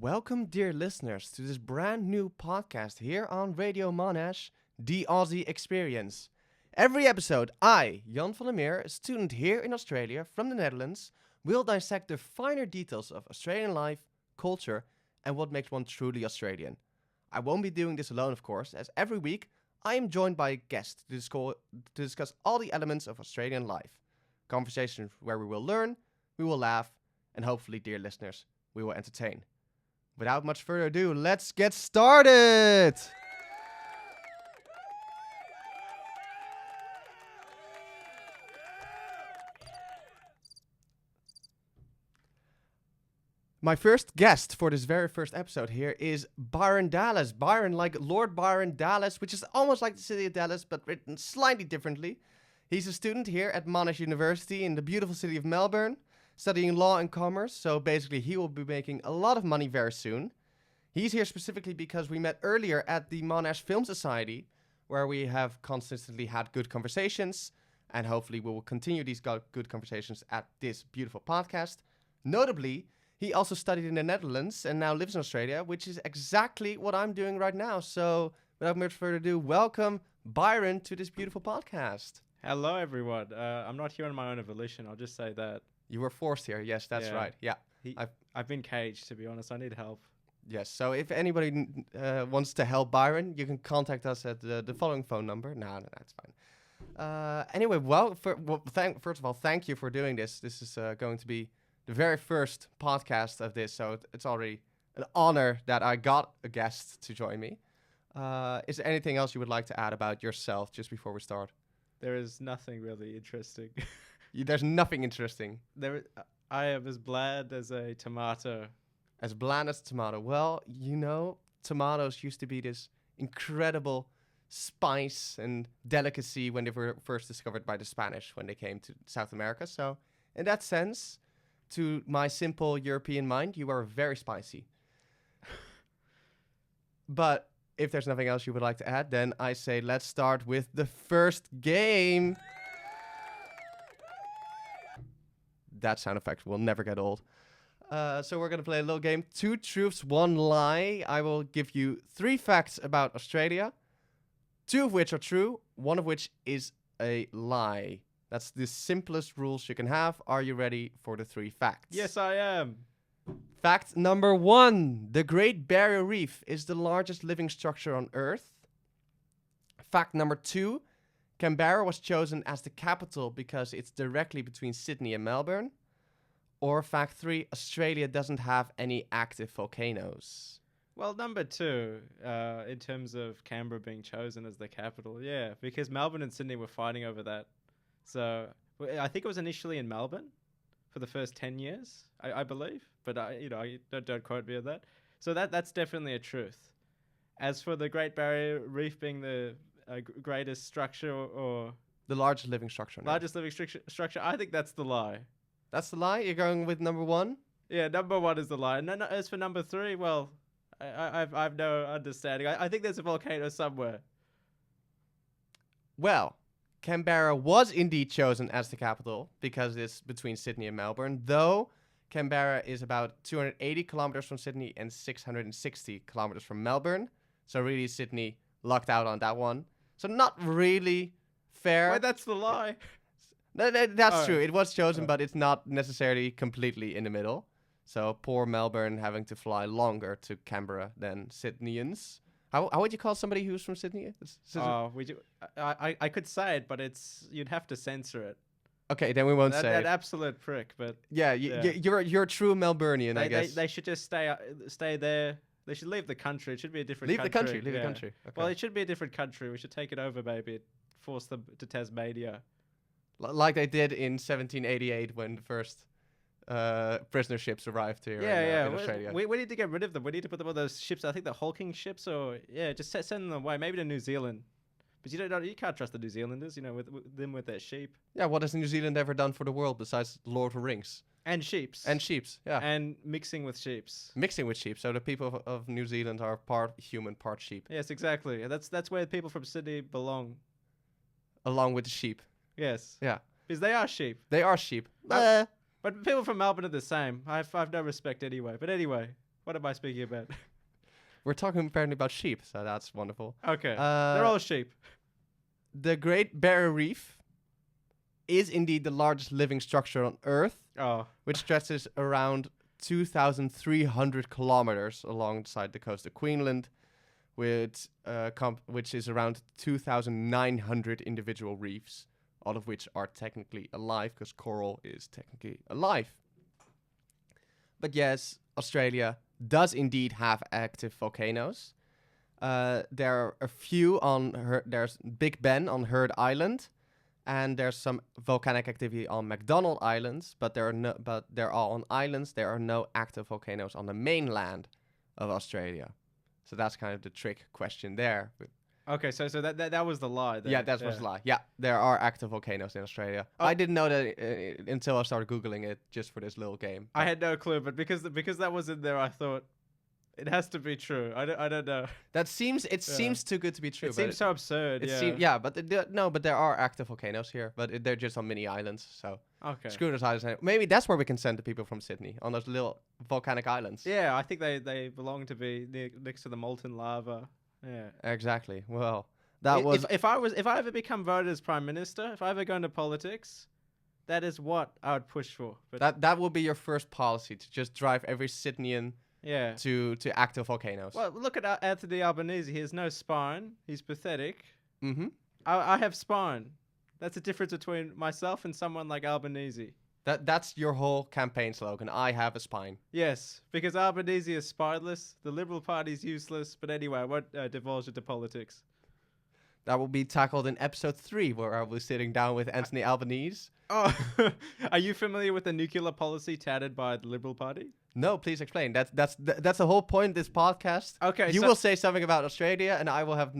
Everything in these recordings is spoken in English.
Welcome, dear listeners, to this brand new podcast here on Radio Monash, the Aussie Experience. Every episode, I, Jan van der Meer, a student here in Australia from the Netherlands, will dissect the finer details of Australian life, culture, and what makes one truly Australian. I won't be doing this alone, of course, as every week I am joined by a guest to discuss all the elements of Australian life. Conversations where we will learn, we will laugh, and hopefully, dear listeners, we will entertain. Without much further ado, let's get started! My first guest for this very first episode here is Byron Dallas. Byron, like Lord Byron Dallas, which is almost like the city of Dallas, but written slightly differently. He's a student here at Monash University in the beautiful city of Melbourne, studying law and commerce, so basically he will be making a lot of money very soon. He's here specifically because we met earlier at the Monash Film Society, where we have consistently had good conversations, and hopefully we will continue these good conversations at this beautiful podcast. Notably, he also studied in the Netherlands and now lives in Australia, which is exactly what I'm doing right now. So without much further ado, welcome Byron to this beautiful podcast. Hello, everyone. I'm not here on my own volition. I'll just say that. You were forced here. Yes, that's right. Yeah. I've been caged, to be honest. I need help. Yes. So if anybody wants to help Byron, you can contact us at the following phone number. No, that's fine. Anyway, first of all, thank you for doing this. This is going to be the very first podcast of this, so it's already an honor that I got a guest to join me. Is there anything else you would like to add about yourself just before we start? There is nothing really interesting. There's nothing interesting. I am as bland as a tomato. As bland as a tomato. Well, you know, tomatoes used to be this incredible spice and delicacy when they were first discovered by the Spanish when they came to South America. So, in that sense, to my simple European mind, you are very spicy. But if there's nothing else you would like to add, then I say let's start with the first game. That sound effect will never get old. So we're going to play a little game. 2 truths, 1 lie. I will give you 3 facts about Australia, 2 of which are true, 1 of which is a lie. That's the simplest rules you can have. Are you ready for the 3 facts? Yes, I am. Fact number 1. The Great Barrier Reef is the largest living structure on Earth. Fact number 2. Canberra was chosen as the capital because it's directly between Sydney and Melbourne. Or fact 3, Australia doesn't have any active volcanoes. Well, number 2, in terms of Canberra being chosen as the capital, yeah, because Melbourne and Sydney were fighting over that. So I think it was initially in Melbourne for the first 10 years, I believe, but don't quote me on that. So that's definitely a truth. As for the Great Barrier Reef being the greatest structure or the largest living structure. Largest living structure. I think that's the lie. That's the lie? You're going with number 1? Yeah, number 1 is the lie. No, as for number 3, well, I've no understanding. I think there's a volcano somewhere. Well, Canberra was indeed chosen as the capital because it's between Sydney and Melbourne, though Canberra is about 280 kilometers from Sydney and 660 kilometers from Melbourne. So really Sydney lucked out on that one. So not really fair. Wait, that's the lie. That's true. It was chosen, but it's not necessarily completely in the middle. So poor Melbourne having to fly longer to Canberra than Sydneyans. How would you call somebody who's from Sydney? I could say it, but you'd have to censor it. Okay, then we won't say that it. absolute prick. But yeah, you're a true Melburnian, I guess. They should just stay there. They should leave the country. It should be a different country. country. Leave the country. Okay. Well, it should be a different country. We should take it over, maybe. Force them to Tasmania. Like they did in 1788 when the first prisoner ships arrived here in Australia. We need to get rid of them. We need to put them on those ships. I think the hulking ships, or just send them away. Maybe to New Zealand. But you can't trust the New Zealanders. With them with their sheep. Yeah, what has New Zealand ever done for the world besides Lord of the Rings? And sheeps. Yeah. And mixing with sheeps. Mixing with sheep. So the people of New Zealand are part human, part sheep. Yes, exactly. That's where people from Sydney belong. Along with the sheep. Yes. Yeah. Because they are sheep. They are sheep. But people from Melbourne are the same. I've no respect anyway. But anyway. What am I speaking about? We're talking apparently about sheep, so that's wonderful. Okay. Uh, They're all sheep. The Great Barrier Reef is indeed the largest living structure on Earth, Oh. which stretches around 2,300 kilometers alongside the coast of Queensland, which is around 2,900 individual reefs, all of which are technically alive, because coral is technically alive. But yes, Australia does indeed have active volcanoes. There are a few there's Big Ben on Heard Island, and there's some volcanic activity on McDonald Islands, but they're all on islands. There are no active volcanoes on the mainland of Australia. So that's kind of the trick question there. Okay, so that was the lie there. Yeah, that was a lie. Yeah, there are active volcanoes in Australia. Oh. I didn't know that until I started Googling it just for this little game. I had no clue, but because that was in there, I thought it has to be true. I don't know. Seems too good to be true. It seems so absurd. But but there are active volcanoes here, but they're just on mini islands. So Okay. screw those islands. Maybe that's where we can send the people from Sydney, on those little volcanic islands. Yeah, I think they belong to be next to the molten lava. Yeah. Exactly. Well, that was if I ever become voted as prime minister, if I ever go into politics, that is what I would push for. But that will be your first policy, to just drive every Sydneyan yeah. to active volcanoes. Well, look at Anthony Albanese. He has no spine. He's pathetic. Mm-hmm. I have spine. That's the difference between myself and someone like Albanese. That's your whole campaign slogan. I have a spine. Yes, because Albanese is spineless. The Liberal Party's useless. But anyway, I won't divulge into politics. That will be tackled in episode 3, where I will be sitting down with Anthony Albanese. Oh, are you familiar with the nuclear policy touted by the Liberal Party? No, please explain. That's the whole point of this podcast. Okay, You will say something about Australia, and I will have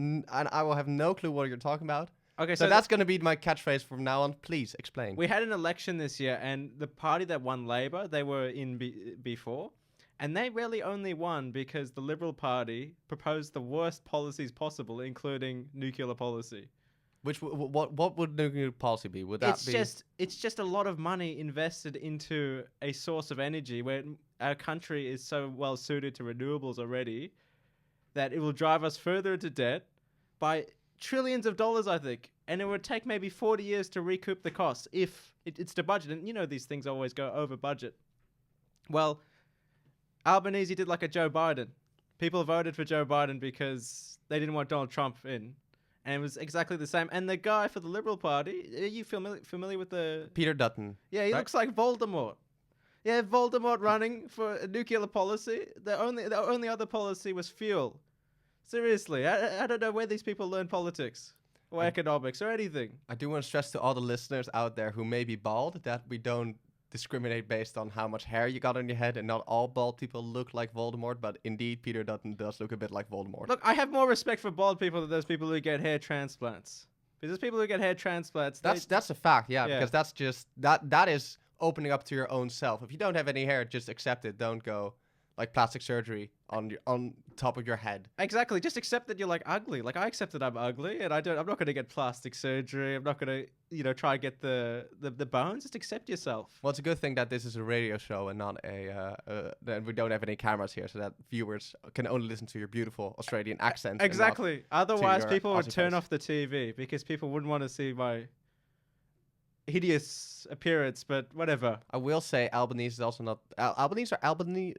no clue what you're talking about. Okay, So that's going to be my catchphrase from now on. Please explain. we had an election this year, and the party that won Labor, they were in before, and they really only won because the Liberal Party proposed the worst policies possible, including nuclear policy. What would nuclear policy be? Would that be? It's just a lot of money invested into a source of energy where our country is so well suited to renewables already that it will drive us further into debt by trillions of dollars, I think. And it would take maybe 40 years to recoup the costs if it's the budget. And you know these things always go over budget. Well, Albanese did like a Joe Biden. People voted for Joe Biden because they didn't want Donald Trump in. And it was exactly the same. And the guy for the Liberal Party, are you familiar with the... Peter Dutton. Yeah, he right? looks like Voldemort. Yeah, Voldemort running for a nuclear policy. The only other policy was fuel. Seriously, I don't know where these people learn politics or economics or anything. I do want to stress to all the listeners out there who may be bald that we don't discriminate based on how much hair you got on your head, and not all bald people look like Voldemort, but indeed Peter Dutton does look a bit like Voldemort. Look, I have more respect for bald people than those people who get hair transplants. Because those people who get hair transplants, That's a fact, yeah, Yeah. because that's just that is opening up to your own self. If you don't have any hair, just accept it. Don't go like plastic surgery on top of your head. Exactly. Just accept that you're like ugly. Like I accept that I'm ugly, and I'm not going to get plastic surgery. I'm not going to try and get the bones. Just accept yourself. Well, it's a good thing that this is a radio show and not that we don't have any cameras here, so that viewers can only listen to your beautiful Australian accent. and not Exactly. Otherwise, your people would Aussie turn face. off the TV because people wouldn't want to see my hideous appearance. But whatever. I will say Albanese is also not Albanese or Albany.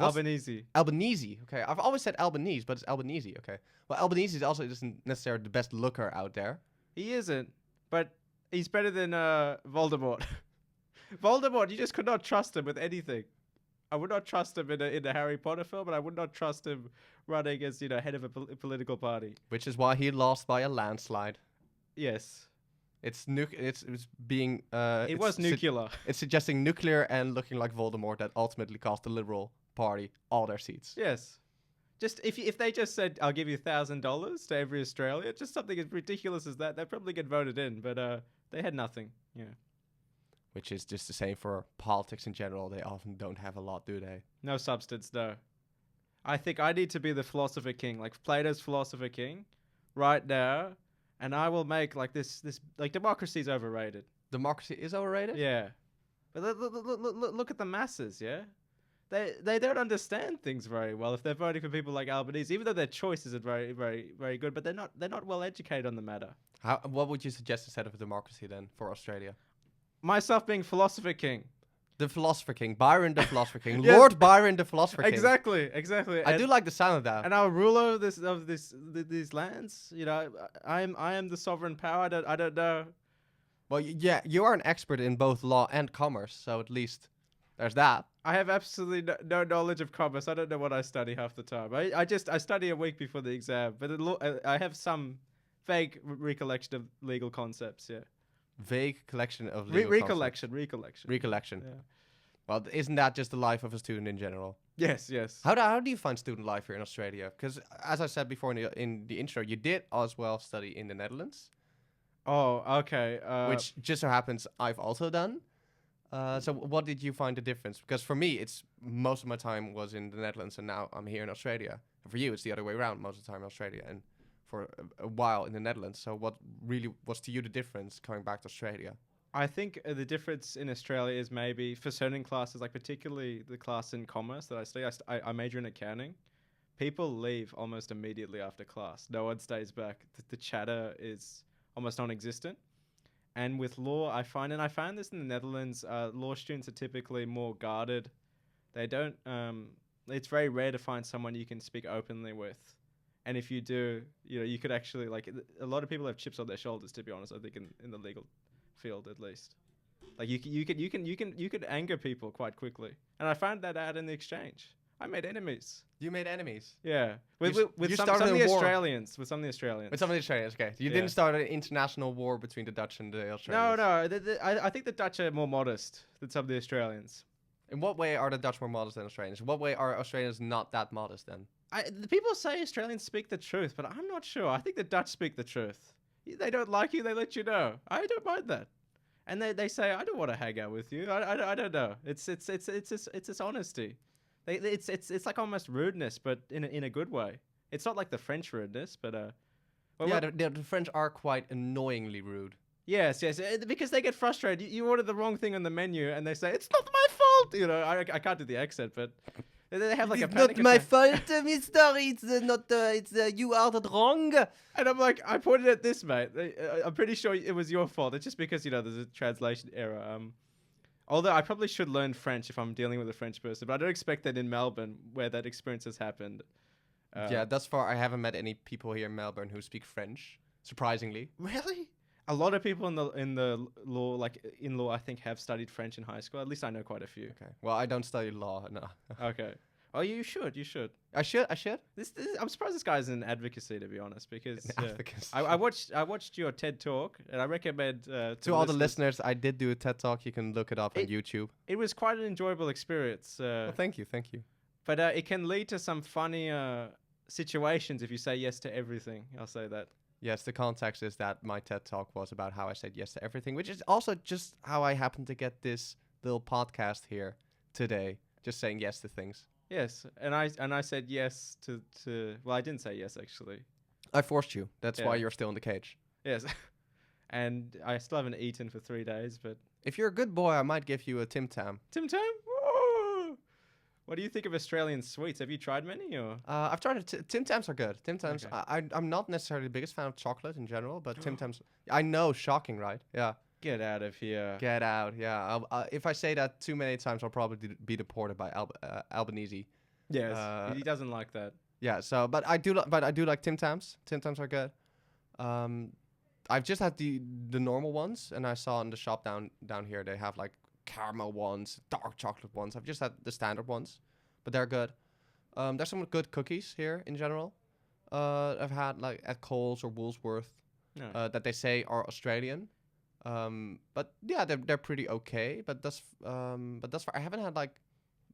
Albanese. Albanese. Okay, I've always said Albanese, but it's Albanese. Okay. Well, Albanese is also isn't necessarily the best looker out there. He isn't, but he's better than Voldemort. Voldemort, you just could not trust him with anything. I would not trust him in a Harry Potter film, but I would not trust him running as head of a political party. Which is why he lost by a landslide. Yes, It's being. it it's was nuclear. It's suggesting nuclear and looking like Voldemort that ultimately cost the Liberal Party all their seats. Yes. Just if they just said, I'll give you $1,000 to every Australian, just something as ridiculous as that, they'd probably get voted in. But they had nothing. Yeah. Which is just the same for politics in general. They often don't have a lot, do they? No substance, no. I think I need to be the philosopher king, like Plato's philosopher king, right now, and I will make like this like democracy is overrated. Democracy is overrated? Yeah. But look at the masses, yeah? they don't understand things very well if they're voting for people like Albanese, even though their choice isn't very, very, very good. But they're not well educated on the matter. What would you suggest instead of a democracy then for Australia? Myself being philosopher king. The Philosopher King, Byron the Philosopher King, Yes. Lord Byron the Philosopher King. Exactly. I do like the sound of that. And our ruler of these lands, you know, I am the sovereign power. I don't know. Well, yeah, you are an expert in both law and commerce, so at least there's that. I have absolutely no knowledge of commerce. I don't know what I study half the time. I study a week before the exam, but I have some vague recollection of legal concepts. Yeah, Vague collection of legal recollection. Recollection. Yeah. Well, isn't that just the life of a student in general? Yes. How do you find student life here in Australia? Because as I said before in the intro, you did as well study in the Netherlands, Oh, okay. which just so happens I've also done. So what did you find the difference? Because for me, it's most of my time was in the Netherlands, and now I'm here in Australia. And for you, it's the other way around. Most of the time in Australia, and for a while in the Netherlands. So what really was to you the difference coming back to Australia? I think the difference in Australia is maybe for certain classes, like particularly the class in commerce that I study. I major in accounting. People leave almost immediately after class. No one stays back. The chatter is almost non-existent. And with law, I found this in the Netherlands, law students are typically more guarded. They don't. It's very rare to find someone you can speak openly with. And if you do, you know, you could actually a lot of people have chips on their shoulders. To be honest, I think in the legal field at least, like you could anger people quite quickly. And I found that out in the exchange. I made enemies. You made enemies. Yeah, You some started of a the war. Australians. With some of the Australians. With some of the Australians, okay. You Yeah. didn't start an international war between the Dutch and the No, Australians. I think the Dutch are more modest than some of the Australians. In what way are the Dutch more modest than Australians? In what way are Australians not that modest then? The people say Australians speak the truth, but I'm not sure. I think the Dutch speak the truth. They don't like you, they let you know. I don't mind that. And they say, I don't want to hang out with you. I don't know. It's this honesty. It's like almost rudeness, but in a good way. It's not like the French rudeness, but The French are quite annoyingly rude. Yes, because they get frustrated. You order the wrong thing on the menu, and they say it's not my fault. You know, I can't do the accent, but they have like a panic attack. fault, mister. It's not. You ordered wrong. And I'm like, I pointed at this, mate. I'm pretty sure it was your fault. It's just because, you know, there's a translation error. Although I probably should learn French if I'm dealing with a French person, but I don't expect that in Melbourne, where that experience has happened. Yeah, thus far I haven't met any people here in Melbourne who speak French. Surprisingly. Really? A lot of people in the law, in law, I think, have studied French in high school. At least I know quite a few. Okay. Well, I don't study law. No. Okay. Oh, you should. I should. This I'm surprised this guy's in advocacy, to be honest, because Advocacy. I watched your TED talk, and I recommend To all the listeners, I did do a TED Talk. You can look it up on YouTube. It was quite an enjoyable experience. Well, thank you. But it can lead to some funny situations if you say yes to everything. I'll say that. Yes, the context is that my TED Talk was about how I said yes to everything, which is also just how I happened to get this little podcast here today. Just saying yes to things. Yes, and I said yes to well, I didn't say yes actually. I forced you. That's Yeah. why you're still in the cage. Yes, and I still haven't eaten for 3 days. But If you're a good boy, I might give you a Tim Tam. Tim Tam, whoa! What do you think of Australian sweets? Have you tried many or? I've tried it. Tim Tams are good. Tim Tams. Okay. I'm not necessarily the biggest fan of chocolate in general, but Tim Tams. I know, shocking, right? Yeah. Get out of here! Get out. Yeah. If I say that too many times, I'll probably be deported by Albanese. Yes, he doesn't like that. Yeah. So, but I do like Tim Tams. Tim Tams are good. I've just had the normal ones, and I saw in the shop down here they have like caramel ones, dark chocolate ones. I've just had the standard ones, but they're good. There's some good cookies here in general. I've had like at Coles or Woolworth No. that they say are Australian. But yeah, they're pretty okay. But that's far. I haven't had like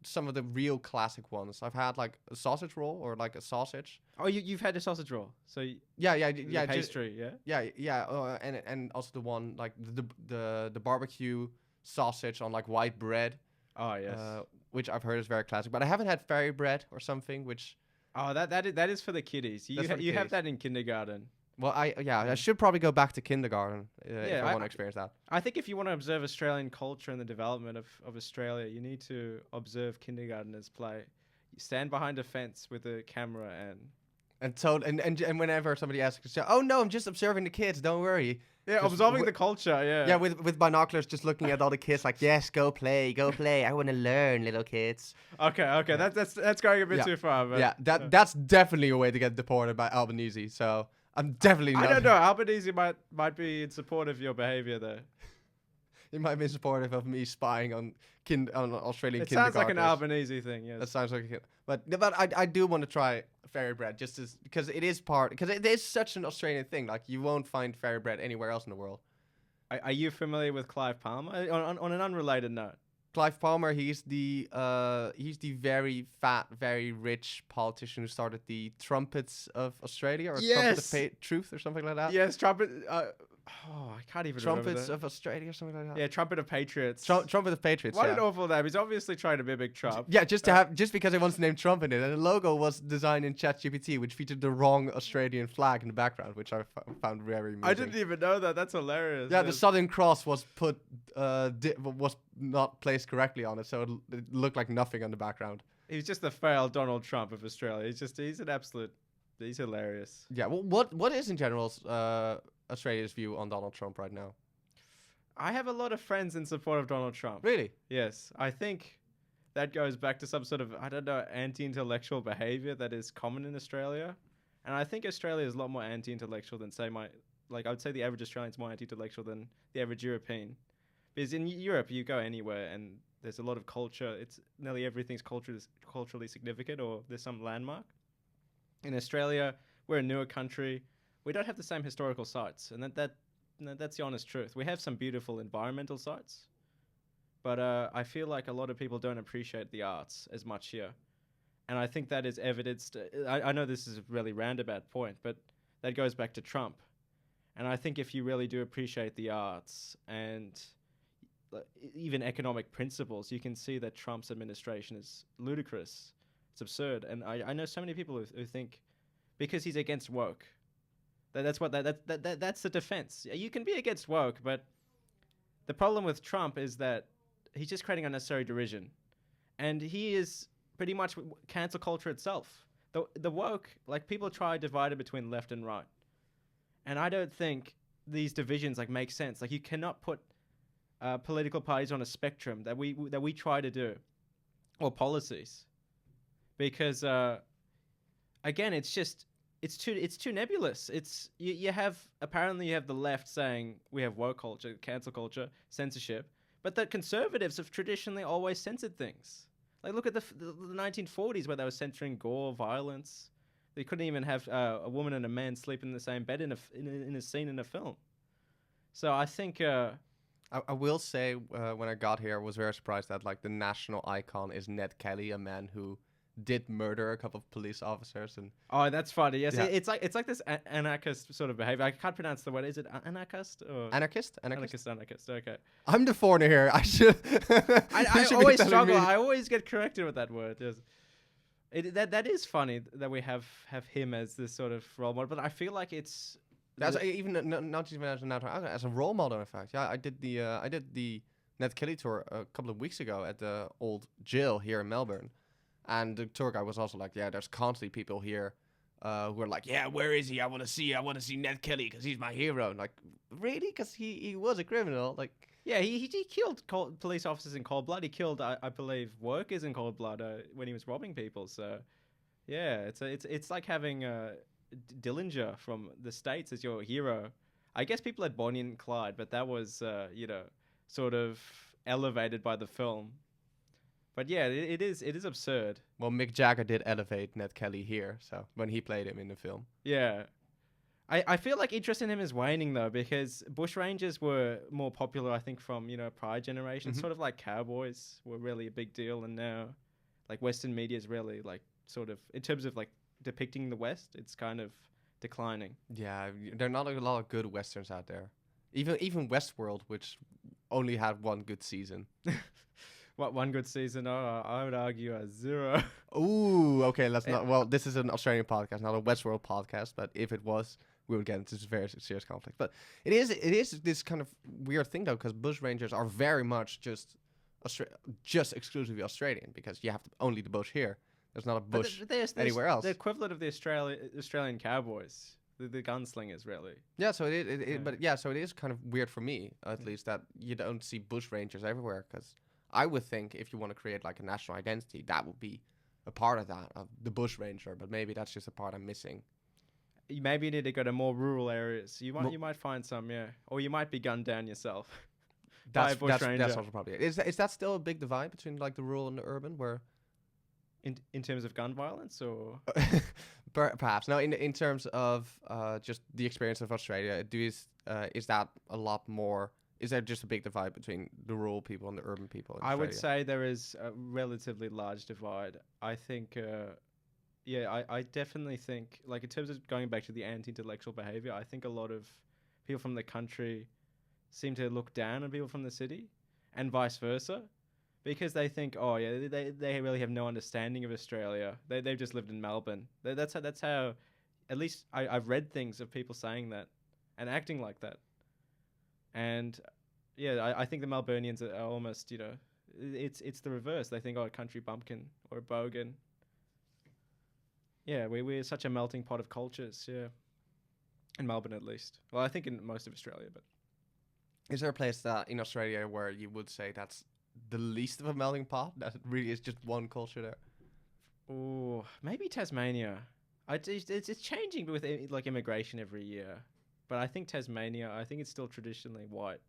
some of the real classic ones. I've had like a sausage roll or like a sausage. Oh, you've had a sausage roll, so Yeah, the pastry, yeah. Yeah. And also the one like the barbecue sausage on like white bread. Oh yes. Which I've heard is very classic. But I haven't had fairy bread or something, which Oh, that is for the kiddies. That's for the You have kiddies. that in kindergarten. Well, I Yeah. should probably go back to kindergarten if Yeah, I want to experience that. I think if you want to observe Australian culture and the development of Australia, you need to observe kindergarteners play. You stand behind a fence with a camera And whenever somebody asks, oh no, I'm just observing the kids. Don't worry. yeah, Just observing the culture. Yeah. Yeah, with binoculars, just looking at all the kids, like, yes, go play, go play. I want to learn, little kids. Okay. Yeah. That's going a bit Yeah. too far. But, Yeah, that's definitely a way to get deported by Albanese. So I'm definitely I not. don't know. Albanese might be in support of your behavior there. He might be supportive of me spying on Australian It sounds like an kindergartners. Albanese thing. Yes. That sounds like a kid. But I do want to try fairy bread because it is such an Australian thing. Like you won't find fairy bread anywhere else in the world. Are you familiar with Clive Palmer? On an unrelated note. Clive Palmer, he's the very fat, very rich politician who started the Trumpets of Australia or Yes. Trumpet of Truth or something like that. Yes, trumpet. I can't even remember Trumpets that. of Australia or something like that. Yeah, Trumpet of Patriots. Trumpet of Patriots. What yeah. an awful name. He's obviously trying to mimic Trump. Yeah, just because it wants the name Trump in it, and the logo was designed in ChatGPT, which featured the wrong Australian flag in the background, which I found very amusing. I didn't even know that. That's hilarious. Yeah, the Southern Cross was was not placed correctly on it, so it looked like nothing on the background. He's just the failed Donald Trump of Australia. He's hilarious. Yeah, well, what is in general Australia's view on Donald Trump right now? I have a lot of friends in support of Donald Trump. Really? Yes, I think that goes back to some sort of, I don't know, anti-intellectual behavior that is common in Australia. And I think Australia is a lot more anti-intellectual than, I would say the average Australian is more anti-intellectual than the average European. Because in Europe, you go anywhere and there's a lot of culture. It's nearly everything's culturally significant or there's some landmark. In Australia, we're a newer country. We don't have the same historical sites. And that's the honest truth. We have some beautiful environmental sites. But I feel like a lot of people don't appreciate the arts as much here. And I think that is evidenced. I know this is a really roundabout point, but that goes back to Trump. And I think if you really do appreciate the arts and even economic principles, you can see that Trump's administration is ludicrous. It's absurd. And I know so many people who think because he's against woke, that's the defense. You can be against woke, but the problem with Trump is that he's just creating unnecessary derision. And he is pretty much cancel culture itself. The woke, like people try to divide it between left and right. And I don't think these divisions make sense. Like you cannot put political parties on a spectrum that we try to do, or policies, because again, it's too nebulous. You have the left saying we have woke culture, cancel culture, censorship, but the conservatives have traditionally always censored things. Like look at the 1940s where they were censoring gore, violence. They couldn't even have a woman and a man sleep in the same bed in a scene in a film. So I think. I will say when I got here, I was very surprised that the national icon is Ned Kelly, a man who did murder a couple of police officers. And oh, that's funny. Yes, yeah. It's like this anarchist sort of behavior. I can't pronounce the word. Is it anarchist or anarchist? Anarchist. Okay. I'm the foreigner here. I should. I always struggle. I always get corrected with that word. Yes. That is funny that we have him as this sort of role model, but I feel like it's. That's even not even as a role model. In fact, yeah, I did the Ned Kelly tour a couple of weeks ago at the old jail here in Melbourne, and the tour guide was also like, yeah, there's constantly people here who are like, yeah, where is he? I want to see Ned Kelly because he's my hero. And like, really? Because he was a criminal. Like, yeah, he killed police officers in cold blood. He killed, I believe, workers in cold blood when he was robbing people. So, yeah, it's like having Dillinger from the States as your hero. I guess people had Bonnie and Clyde, but that was, sort of elevated by the film. But yeah, it is absurd. Well, Mick Jagger did elevate Ned Kelly here, so when he played him in the film. Yeah. I feel like interest in him is waning though, because bushrangers were more popular, I think, from, prior generations. Mm-hmm. Sort of like cowboys were really a big deal, and now Western media is really sort of, in terms of depicting the West, it's kind of declining. Yeah, there are not a lot of good westerns out there. Even Westworld, which only had one good season. What, one good season? Oh, I would argue a 0. Ooh, okay, let's not. Well, this is an Australian podcast, not a Westworld podcast, but if it was, we would get into this very serious conflict. But it is this kind of weird thing though, because bushrangers are very much just exclusively Australian, because you have only the bush here. There's not a bush there's anywhere else. The equivalent of the Australian cowboys, the gunslingers, really. Yeah, so but yeah, so it is kind of weird for me, at least, that you don't see bushrangers everywhere. Because I would think if you want to create like a national identity, that would be a part of that, of the bushranger. But maybe that's just a part I'm missing. Maybe you need to go to more rural areas. You might find some, yeah, or you might be gunned down yourself. By a bushranger. That's also probably it. Is that still a big divide between like the rural and the urban, where? In terms of gun violence, or perhaps no. In terms of just the experience of Australia, is that a lot more? Is there just a big divide between the rural people and the urban people in I Australia? would say there is a relatively large divide. I think, I definitely think, like, in terms of going back to the anti-intellectual behavior, I think a lot of people from the country seem to look down on people from the city, and vice versa. Because they think, oh yeah, they really have no understanding of Australia. They've just lived in Melbourne. That's how, at least I've read things of people saying that, and acting like that. And yeah, I think the Melburnians are almost, it's the reverse. They think, oh, a country bumpkin or a bogan. Yeah, we're such a melting pot of cultures. Yeah, in Melbourne at least. Well, I think in most of Australia, but is there a place that in Australia where you would say that's the least of a melting pot? That really is just one culture there. Oh, maybe Tasmania. It's changing with like immigration every year, but I think Tasmania. I think it's still traditionally white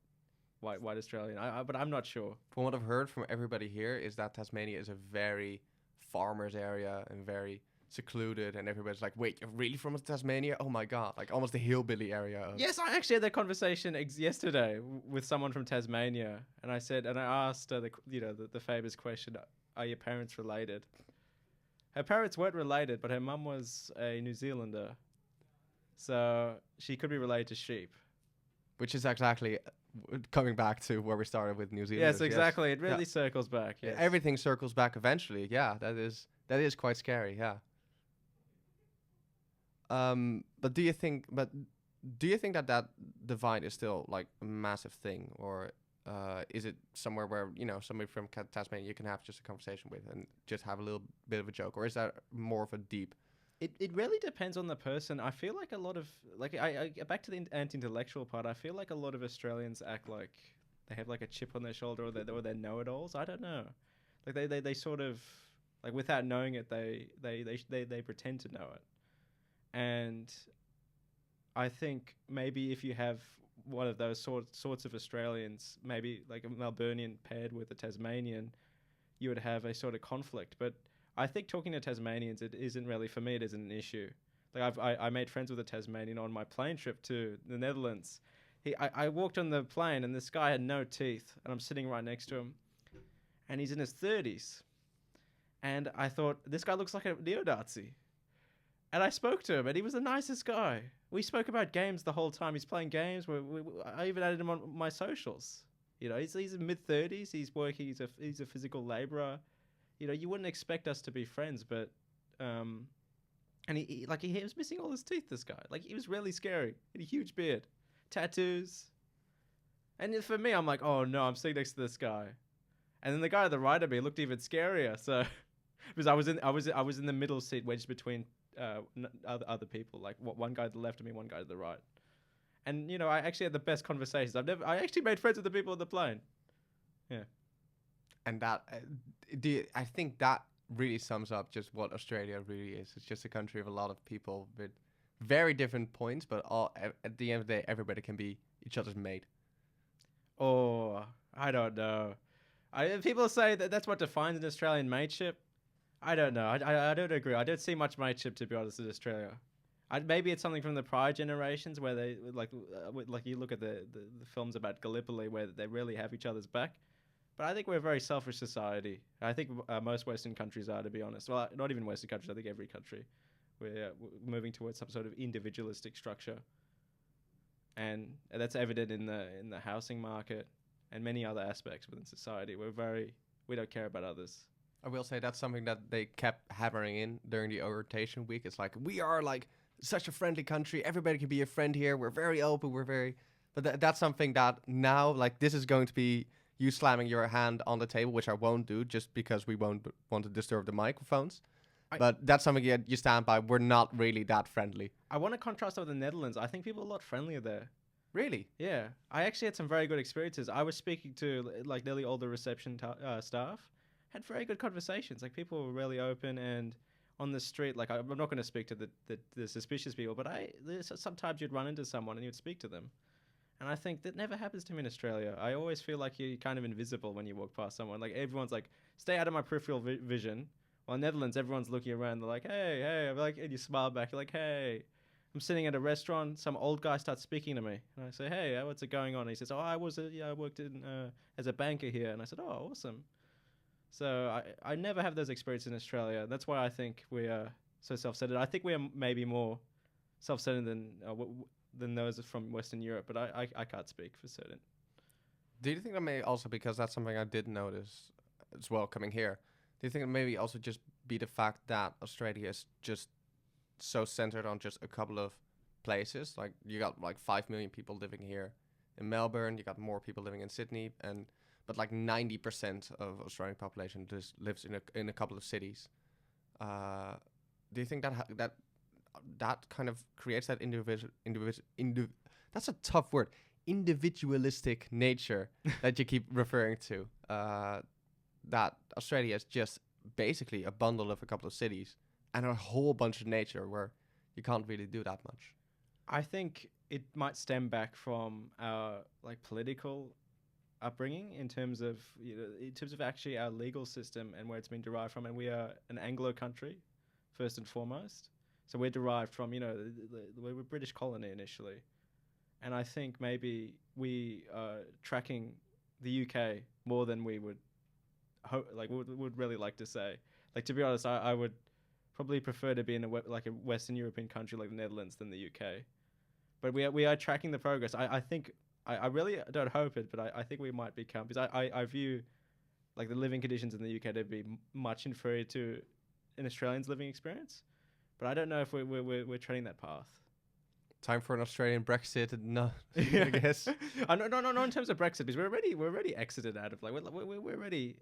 Australian. But I'm not sure. From what I've heard from everybody here is that Tasmania is a very farmers area and very secluded, and everybody's like, "Wait, you're really from Tasmania? Oh my god!" Like almost the hillbilly area. Yes, I actually had that conversation yesterday with someone from Tasmania, and I asked the famous question: are your parents related? Her parents weren't related, but her mum was a New Zealander, so she could be related to sheep. Which is exactly coming back to where we started with New Zealand. Yes, exactly. Yes. It really circles back. Yes. Everything circles back eventually. Yeah, that is quite scary. Yeah. But do you think that divide is still like a massive thing, or is it somewhere where somebody from Tasmania you can have just a conversation with and just have a little bit of a joke, or is that more of a deep? It really depends on the person. I feel like a lot of I back to the anti-intellectual part. I feel like a lot of Australians act like they have like a chip on their shoulder, or they're know-it-alls. I don't know. Like they sort of, like, without knowing it, they pretend to know it. And I think maybe if you have one of those sorts of Australians, maybe like a Melburnian paired with a Tasmanian, you would have a sort of conflict. But I think talking to Tasmanians, it isn't really, for me, it isn't an issue. Like I made friends with a Tasmanian on my plane trip to the Netherlands. I walked on the plane and this guy had no teeth, and I'm sitting right next to him, and he's in his 30s. And I thought, this guy looks like a neo-Nazi. And I spoke to him, and he was the nicest guy. We spoke about games the whole time. He's playing games. I even added him on my socials. He's in mid-30s. He's working. He's a physical labourer. You wouldn't expect us to be friends, but and he was missing all his teeth. This guy, like, he was really scary. He had a huge beard, tattoos, and for me, I'm like, oh no, I'm sitting next to this guy, and then the guy at the right of me looked even scarier. So because I was in the middle seat, wedged between other people, like one guy to the left of me, one guy to the right, and I actually had the best conversations. I actually made friends with the people on the plane. Yeah. And that, I think that really sums up just what Australia really is. It's just a country of a lot of people with very different points, but at the end of the day, everybody can be each other's mate. Oh, I don't know. People say that that's what defines an Australian mateship. I don't know. I don't agree. I don't see much mateship, to be honest, in Australia. Maybe it's something from the prior generations where they like you look at the films about Gallipoli, where they really have each other's back. But I think we're a very selfish society. I think most Western countries are, to be honest. Well, not even Western countries. I think every country. We're moving towards some sort of individualistic structure, and that's evident in the housing market and many other aspects within society. We don't care about others. I will say that's something that they kept hammering in during the orientation week. It's like, we are like such a friendly country. Everybody can be a friend here. We're very open. We're very, but that's something that now, like, this is going to be you slamming your hand on the table, which I won't do just because we won't want to disturb the microphones. But that's something you stand by. We're not really that friendly. I want to contrast that with the Netherlands. I think people are a lot friendlier there. Really? Yeah. I actually had some very good experiences. I was speaking to like nearly all the reception staff. Had very good conversations. Like people were really open, and on the street, like I'm not going to speak to the suspicious people, but sometimes you'd run into someone and you'd speak to them. And I think that never happens to me in Australia. I always feel like you're kind of invisible when you walk past someone. Like everyone's like, stay out of my peripheral vision. While in Netherlands, everyone's looking around. They're like, hey. I'm like, and you smile back. You're like, hey. I'm sitting at a restaurant. Some old guy starts speaking to me. And I say, hey, what's it going on? And he says, oh, I worked in as a banker here. And I said, oh, awesome. So I never have those experiences in Australia. That's why I think we are so self-centered. I think we are maybe more self-centered than those from Western Europe. But I can't speak for certain. Do you think that may also, because that's something I did notice as well coming here, do you think it maybe also just be the fact that Australia is just so centered on just a couple of places? Like you got like 5 million people living here in Melbourne, you got more people living in Sydney, but like 90% of Australian population just lives in a couple of cities. Do you think that that kind of creates that that's a tough word, individualistic nature that you keep referring to? That Australia is just basically a bundle of a couple of cities and a whole bunch of nature where you can't really do that much. I think it might stem back from our like political upbringing in terms of actually our legal system and where it's been derived from. And we are an Anglo country, first and foremost. So we're derived from, we're a British colony initially. And I think maybe we are tracking the UK more than we would would really like to say. Like, to be honest, I would probably prefer to be in a Western European country like the Netherlands than the UK. But we are tracking the progress. I think I really don't hope it, but I think we might become, because I view like the living conditions in the UK to be much inferior to an Australian's living experience. But I don't know if we're treading that path. Time for an Australian Brexit? No, I guess. No, in terms of Brexit, because we're already exited out of we're already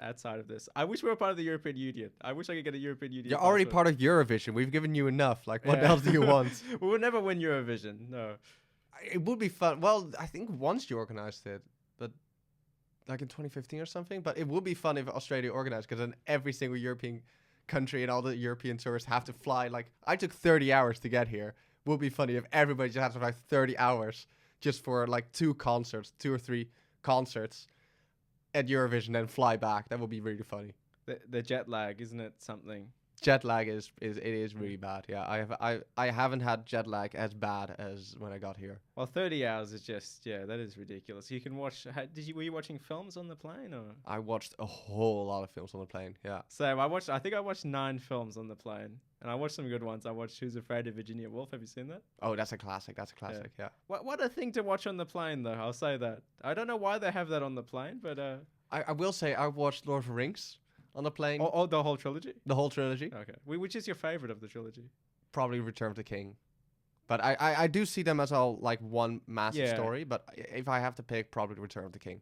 outside of this. I wish we were part of the European Union. I wish I could get a European Union. You're already part of Eurovision. We've given you enough. Like, what else do you want? We would never win Eurovision. No. It would be fun. Well, I think once you organized it, but like in 2015 or something. But it would be fun if Australia organized, because then every single European country and all the European tourists have to fly. Like, I took 30 hours to get here. Would be funny if everybody just had to fly 30 hours just for like 2 or 3 concerts at Eurovision, then fly back. That would be really funny. The jet lag, isn't it something? Jet lag is really bad. Yeah, I haven't had jet lag as bad as when I got here. Well, 30 hours is just, that is ridiculous. You can watch. Were you watching films on the plane, or? I watched a whole lot of films on the plane. Yeah. So I think I watched 9 films on the plane, and I watched some good ones. I watched Who's Afraid of Virginia Woolf. Have you seen that? Oh, that's a classic. Yeah. What a thing to watch on the plane, though. I'll say that. I don't know why they have that on the plane, but I will say I watched Lord of the Rings on the plane. Oh, the whole trilogy? The whole trilogy. Okay. Which is your favorite of the trilogy? Probably Return of the King. But I do see them as all like one massive story. But if I have to pick, probably Return of the King.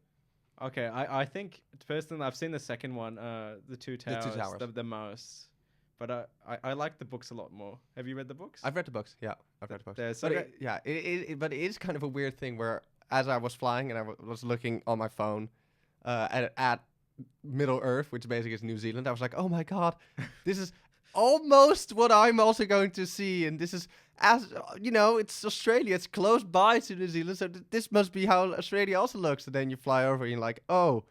Okay. I think, personally, I've seen the second one, The Two Towers, the most. But I like the books a lot more. Have you read the books? I've read the books. Yeah, I've read the books. So but it is kind of a weird thing where, as I was flying and I was looking on my phone at Middle Earth, which basically is New Zealand, I was like, oh my god, this is almost what I'm also going to see, and this is, as it's Australia, it's close by to New Zealand, so this must be how Australia also looks. And then you fly over and you're like, oh,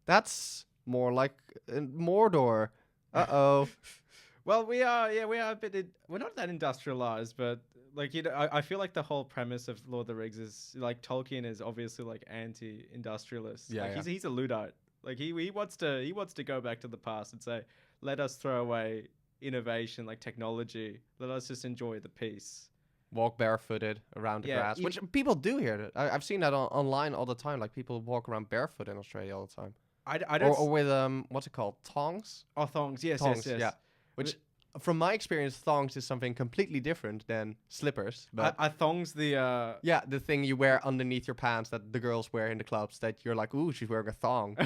that's more like Mordor. Well, we are a bit. We're not that industrialized, but like I feel like the whole premise of Lord of the Rings is like Tolkien is obviously like anti-industrialist. Yeah, he's a Luddite. Like he wants to go back to the past and say, let us throw away innovation like technology. Let us just enjoy the peace. Walk barefooted around the grass, which people do here. I've seen that online all the time. Like people walk around barefoot in Australia all the time. I don't. Or with what's it called? Tongs? Oh, thongs. Yes. Yeah. Which from my experience, thongs is something completely different than slippers. But Are thongs the yeah, the thing you wear underneath your pants that the girls wear in the clubs that you're like, ooh, she's wearing a thong.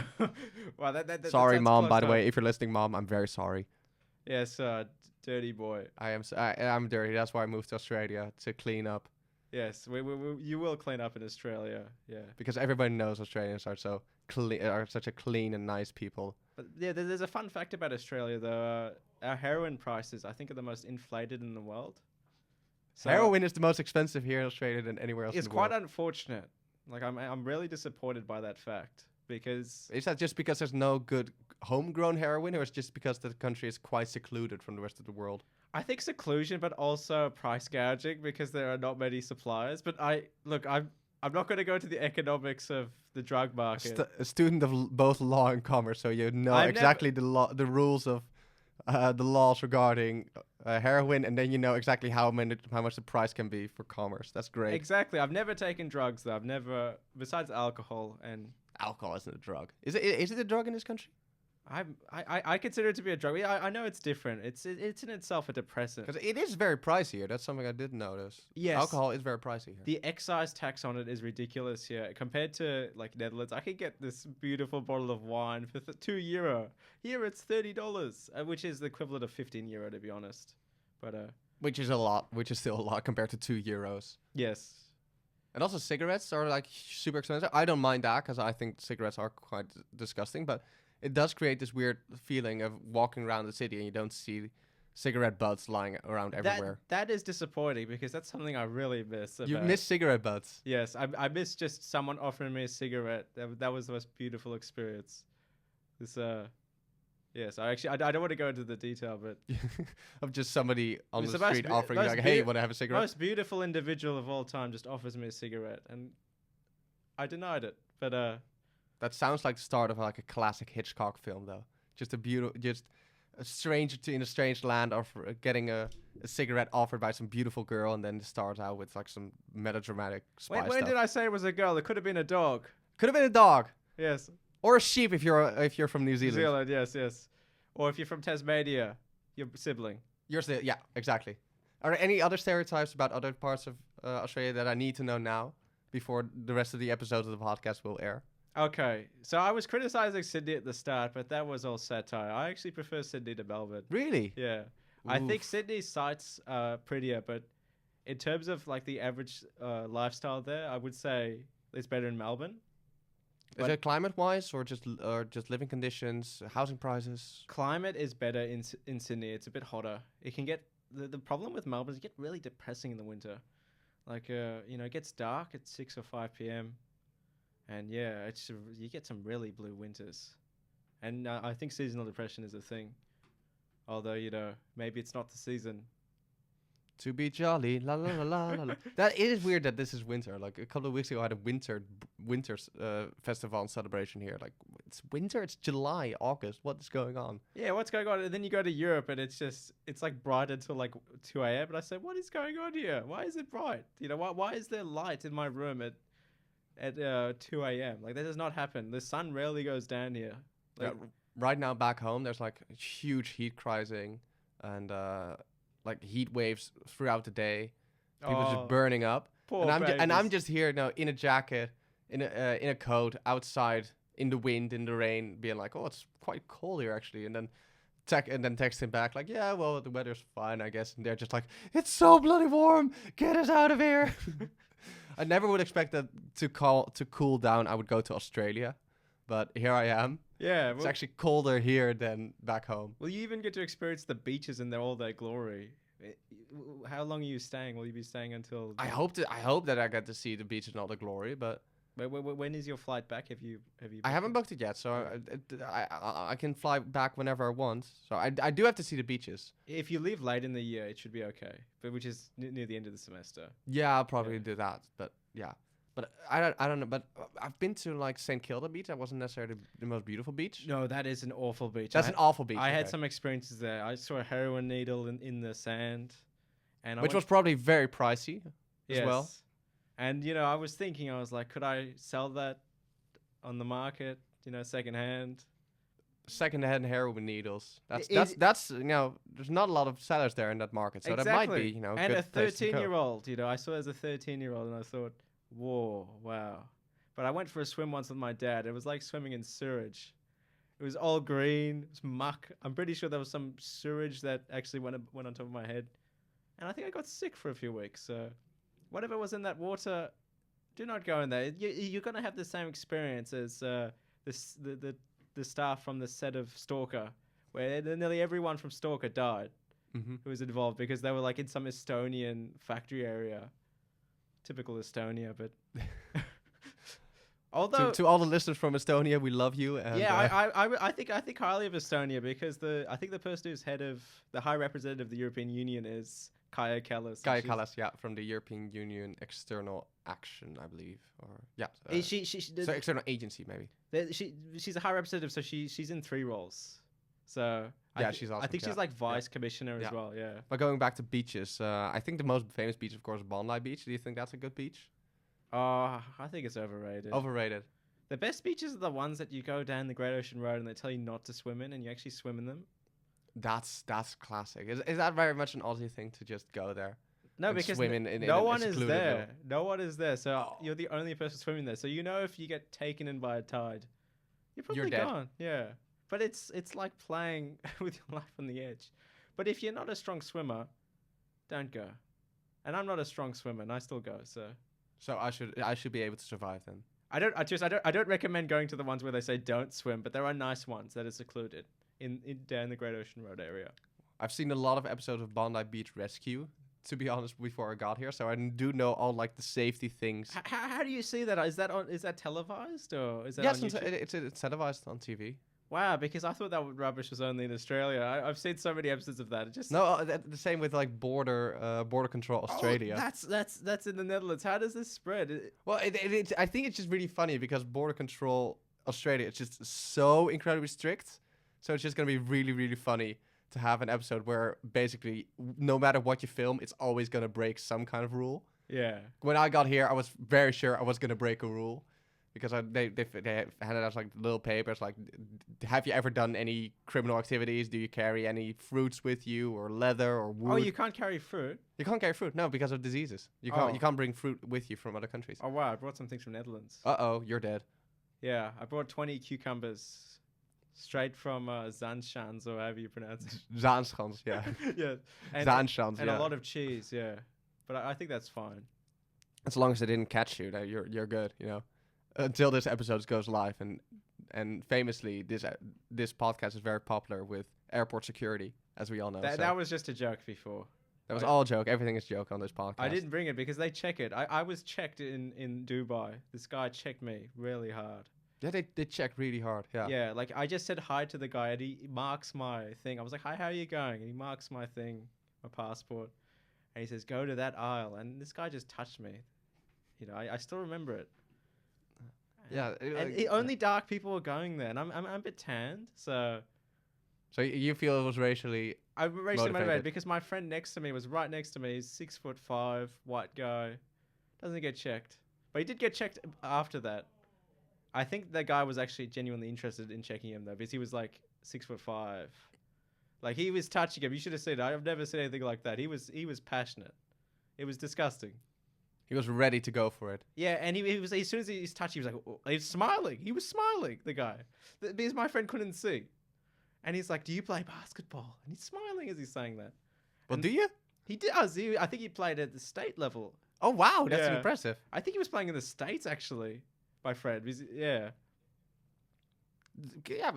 Wow, that Sorry, sounds mom. close By the to way, home. if you're listening, mom, I'm very sorry. Yes, dirty boy. I'm dirty. That's why I moved to Australia to clean up Yes, you will clean up in Australia. Yeah. because everybody knows Australians are so clean, are such a clean and nice people. But yeah, there's a fun fact about Australia though. Our heroin prices, I think, are the most inflated in the world. So Heroin is the most expensive here in Australia than anywhere else it's in the quite world. unfortunate. Like I'm really disappointed by that fact because Is that just because there's no good homegrown heroin, or is it just because the country is quite secluded from the rest of the world? I think seclusion, but also price gouging because there are not many suppliers. But I'm not going to go into the economics of the drug market. A student of both law and commerce, so you know I've exactly the rules of the laws regarding heroin, and then you know exactly how much the price can be for commerce. That's great. Exactly. I've never taken drugs though. I've never, besides alcohol, and Alcohol isn't a drug. Is it a drug in this country? I consider it to be a drug. Yeah, I know it's different. It's in itself a depressant. Because it is very pricey here. That's something I did notice. Yes. Alcohol is very pricey here. The excise tax on it is ridiculous here compared to like Netherlands. I could get this beautiful bottle of wine for €2. Here it's $30, which is the equivalent of €15 to be honest. But Which is a lot. Which is still a lot compared to €2. yes, And also cigarettes are like super expensive. I don't mind that because I think cigarettes are quite disgusting, but it does create this weird feeling of walking around the city and you don't see cigarette butts lying around everywhere. that is disappointing because that's something I really miss. You about- miss cigarette butts. Yes, I miss just someone offering me a cigarette. That was the most beautiful experience. This yes, I don't want to go into the detail, but Of just somebody on It's the the most street be- offering most like, hey, beau- want to have a cigarette? most beautiful individual of all time just offers me a cigarette, and I denied it. But That sounds like the start of like a classic Hitchcock film, though. Just a stranger in a strange land getting a cigarette offered by some beautiful girl, and then it starts out with like some melodramatic spy when stuff. did I say it was a girl? It could have been a dog. Could have been a dog Yes, or a sheep if you're from New New Zealand. Zealand. Yes. Or if you're from Tasmania, your sibling. Yeah, exactly. Are there any other stereotypes about other parts of Australia that I need to know now before the rest of the episodes of the podcast will air? Okay, so I was criticizing Sydney at the start, but that was all satire. I actually prefer Sydney to Melbourne. Really? Yeah, I think Oof. Sydney's sites are prettier, but in terms of like the average lifestyle there, I would say it's better in Melbourne. Is But- it climate-wise or just living conditions, housing prices? Climate is better in Sydney. It's a bit hotter. It can get the problem with Melbourne is it get really depressing in the winter. Like it gets dark at 6 or 5 p.m. and yeah, you get some really blue winters. And I think seasonal depression is a thing. Although maybe it's not the season. To be jolly, la la la la la. La. That it is weird that this is winter. Like a couple of weeks ago, I had a winter festival and celebration here. Like it's winter. It's July, August. What is going on? Yeah, what's going on? And then you go to Europe and it's like bright until like 2 a.m. And I say, what is going on here? Why is it bright? Why is there light in my room at 2 a.m.? Like that does not happen. The sun rarely goes down here. Like, Right now, back home, there's like huge heat rising and like heat waves throughout the day. People oh, just burning up. poor And I'm babies. just here, in a jacket, in a coat, outside in the wind, in the rain, being like, "Oh, it's quite cold here, actually." And then text him back like, "Yeah, well, the weather's fine, I guess." And they're just like, "It's so bloody warm. Get us out of here." I never would expect that to cool down. I would go to Australia, but here I am. Yeah, It's actually colder here than back home. will you even get to experience the beaches in all their glory? How long are you staying? Will you be staying until? I hope that I get to see the beach in all the glory, but When is your flight back? Have you? I haven't booked it yet, so I can fly back whenever I want. So I do have to see the beaches. If you leave late in the year, it should be okay. But which is near the end of the semester. Yeah, I'll probably Yeah. do that. But yeah, but I don't know. But I've been to like St. Kilda Beach. That wasn't necessarily the most beautiful beach. No, that is an awful beach. That's an awful beach. I had okay. some experiences there. I saw a heroin needle in the sand, and Which was probably very pricey as well. And I was thinking, I was like, could I sell that on the market? Secondhand. second-hand heroin needles. Is- That's there's not a lot of sellers there in that market, so that might be and good a place to go. 13-year-old. I saw it as a 13-year-old, and I thought, whoa, wow. But I went for a swim once with my dad. It was like swimming in sewage. It was all green. It was muck. I'm pretty sure there was some sewage that actually went on top of my head, and I think I got sick for a few weeks. So, whatever was in that water, do not go in there. You're gonna have the same experience as the staff from the set of Stalker, where nearly everyone from Stalker died who was involved because they were like in some Estonian factory area. Typical Estonia, but although to all the listeners from Estonia, we love you. And, I think highly of Estonia because I think the person who's head of the High Representative of the European Union is Kaja Kallas. Kaja Kallas, yeah, from the European Union External Action, I believe, or so external agency maybe. She's a High Representative, so she's in 3 roles. So she's awesome. I think she's like vice commissioner as well. Yeah. But going back to beaches, I think the most famous beach, of course, is Bondi Beach. Do you think that's a good beach? I think it's overrated. Overrated. The best beaches are the ones that you go down the Great Ocean Road and they tell you not to swim in, and you actually swim in them. That's classic. Is that very much an Aussie thing to just go there? No, because no one is there. No one is there, so you're the only person swimming there. So if you get taken in by a tide, you're probably gone. Yeah, but it's like playing with your life on the edge. But if you're not a strong swimmer, don't go. And I'm not a strong swimmer, and I still go. So I should be able to survive then. I don't recommend going to the ones where they say don't swim, but there are nice ones that are secluded down the Great Ocean Road area. I've seen a lot of episodes of Bondi Beach Rescue, to be honest, before I got here, so I do know all like the safety things. How do you see that? Is that televised or is that on YouTube? It's televised on TV. Wow, because I thought that rubbish was only in Australia. I've seen so many episodes of that. It just the same with like border control Australia. That's in the Netherlands. How does this spread? I think it's just really funny because border control Australia is just so incredibly strict. So it's just gonna be really, really funny to have an episode where basically no matter what you film, it's always gonna break some kind of rule. Yeah. When I got here, I was very sure I was gonna break a rule. Because they handed us like little papers like, have you ever done any criminal activities? Do you carry any fruits with you or leather or wood? Oh, you can't carry fruit? You can't carry fruit, no, because of diseases. You can't bring fruit with you from other countries. Oh, wow, I brought some things from Netherlands. Uh-oh, you're dead. Yeah, I brought 20 cucumbers straight from Zaanschans, or however you pronounce it. Zaanschans, yeah. Yeah. Zaanschans, and a lot of cheese, yeah. But I think that's fine. As long as they didn't catch you, you're good, Until this episode goes live, and famously, this podcast is very popular with airport security, as we all know. That was just a joke before. That was all a joke. Everything is a joke on this podcast. I didn't bring it because they check it. I was checked in Dubai. This guy checked me really hard. Yeah, they check really hard. Yeah. Yeah, like I just said hi to the guy, and he marks my thing. I was like, "Hi, how are you going?" And he marks my thing, my passport, and he says, "Go to that aisle." And this guy just touched me. I still remember it. Yeah, only dark people were going there, and I'm a bit tanned, so. So you feel it was racially? I'm racially motivated because my friend next to me was right next to me. He's 6'5", white guy, doesn't get checked, but he did get checked after that. I think that guy was actually genuinely interested in checking him though, because he was like 6'5", like he was touching him. You should have seen it. I've never seen anything like that. He was passionate. It was disgusting. He was ready to go for it. Yeah, and he was, as soon as he's touched, he was like, he's smiling. He was smiling, the guy. Because my friend couldn't see. And he's like, do you play basketball? And he's smiling as he's saying that. Well, do you? He does. I think he played at the state level. Oh, wow. That's impressive. I think he was playing in the States, actually, my friend. Yeah. Yeah,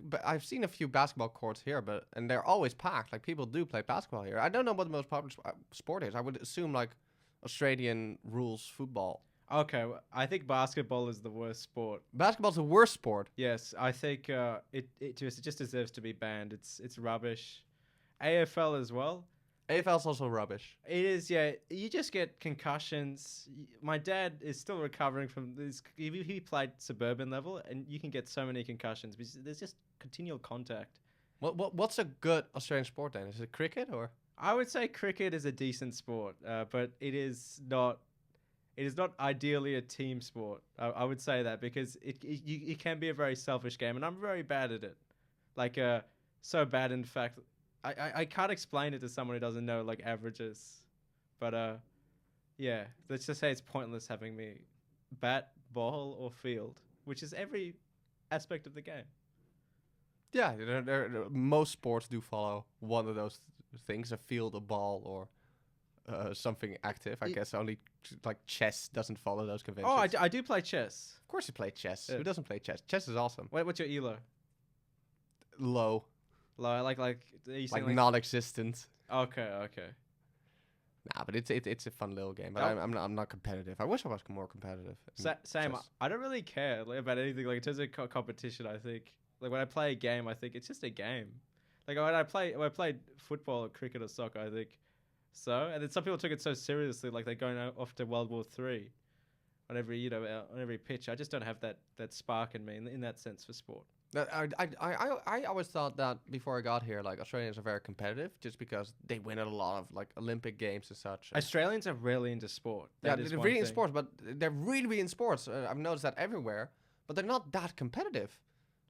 but I've seen a few basketball courts here, and they're always packed. Like, people do play basketball here. I don't know what the most popular sport is. I would assume, like, Australian rules football. Okay, well, I think basketball is the worst sport. Basketball's the worst sport. Yes, I think it just deserves to be banned. It's rubbish. AFL as well. AFL's also rubbish. It is, yeah. You just get concussions. My dad is still recovering from this. He played suburban level, and you can get so many concussions because there's just continual contact. What's a good Australian sport then? Is it cricket or? I would say cricket is a decent sport, but it is not ideally a team sport. I would say that because it can be a very selfish game, and I'm very bad at it. Like so bad. In fact, I can't explain it to someone who doesn't know like averages, but yeah, let's just say it's pointless having me bat, ball, or field, which is every aspect of the game. Yeah, most sports do follow one of those things: a field, a ball, or something active. I guess only like chess doesn't follow those conventions. Oh, I do play chess. Of course you play chess. Yeah. Who doesn't play chess? Chess is awesome. Wait, what's your elo? Low, Low, like are you saying like non-existent. Okay. Nah, but it's a fun little game. But Oh. I'm not competitive. I wish I was more competitive. in Same. chess. I don't really care about anything. Like in terms of competition, I think like when I play a game, I think it's just a game. Like when I played football or cricket or soccer, I think so. And then some people took it so seriously, like they're going off to World War III on every on every pitch. I just don't have that spark in me in that sense for sport. I always thought that before I got here, like Australians are very competitive, just because they win at a lot of like Olympic games and such. Australians are really into sport. Yeah, That is they're one really in thing. sports, but they're really in sports. I've noticed that everywhere, but they're not that competitive.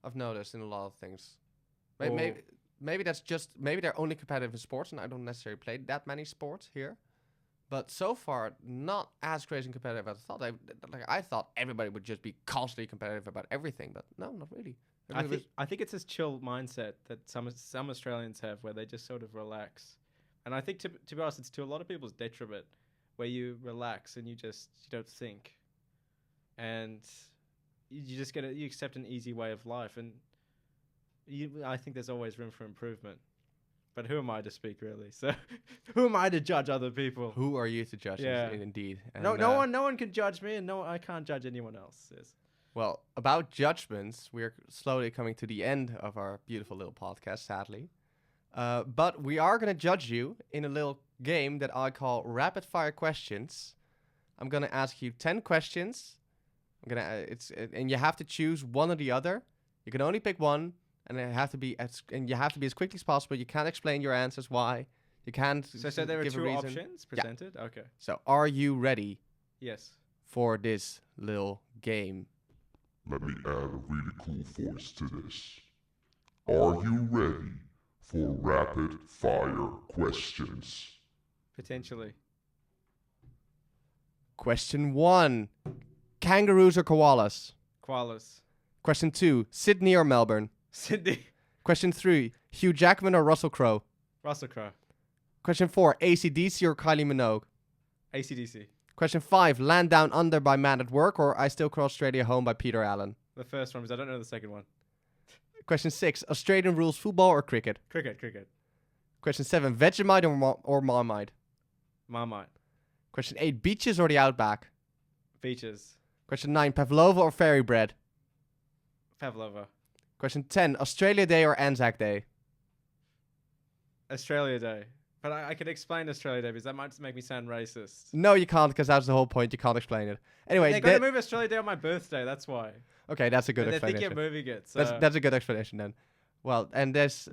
I've noticed in a lot of things. Or- Maybe that's just maybe they're only competitive in sports, and I don't necessarily play that many sports here. But so far, not as crazy and competitive as I thought. I thought everybody would just be constantly competitive about everything, but no, not really. I think it's this chill mindset that some Australians have, where they just sort of relax, and I think to be honest, it's to a lot of people's detriment, where you relax and you don't think, and you just you accept an easy way of life, and I think there's always room for improvement. But who am I to speak, really? So who am I to judge other people? Who are you to judge? Yeah. Indeed. And, No one can judge me, and I can't judge anyone else. Yes. Well, about judgments, we're slowly coming to the end of our beautiful little podcast, sadly. But we are going to judge you in a little game that I call Rapid Fire Questions. I'm going to ask you 10 questions. And you have to choose one or the other. You can only pick one, and you have to be as quickly as possible. You can't explain your answers why. You can't So there are give a two reason. options presented. Okay. So, are you ready Yes. for this little game? Let me add a really cool voice to this. Are you ready for rapid fire questions? Potentially. Question 1. Kangaroos or koalas? Koalas. Question 2. Sydney or Melbourne? Sydney. Question 3. Hugh Jackman or Russell Crowe? Russell Crowe. Question 4. AC/DC or Kylie Minogue? AC/DC. Question 5. Land Down Under by Man at Work or I Still Call Australia Home by Peter Allen? The first one, because I don't know the second one. Question 6. Australian rules football or cricket? Cricket. Question 7. Vegemite or Marmite? Marmite. Question 8. Beaches or the Outback? Beaches. Question 9. Pavlova or Fairy Bread? Pavlova. Question 10. Australia Day or Anzac Day? Australia Day. But I can explain Australia Day because that might make me sound racist. No, you can't, because that's the whole point. You can't explain it. Anyway, They're going to move Australia Day on my birthday, that's why. okay, that's a good And they're thinking explanation. of moving it. So. That's a good explanation then. Well, and this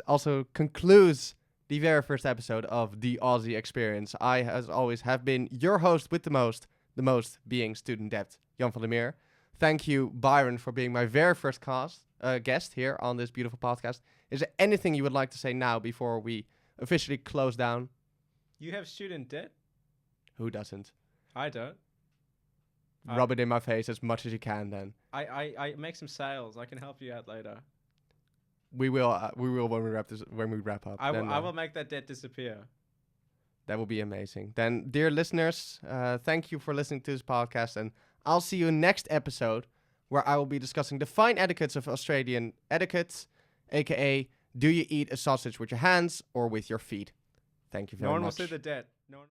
also concludes the very first episode of the Aussie Experience. I, as always, have been your host with the most being Student Debt, Jan van der Meer. Thank you, Byron, for being my very first guest here on this beautiful podcast. Is there anything you would like to say now before we officially close down? You have student debt? Who doesn't? I don't. Rub it in my face as much as you can then. I make some sales. I can help you out later. We will when we wrap up. I Then, will make that debt disappear. That will be amazing. Then, dear listeners, thank you for listening to this podcast, and I'll see you next episode, where I will be discussing the fine etiquettes of Australian etiquette, aka, do you eat a sausage with your hands or with your feet? Thank you very No one much. will see the debt. No one.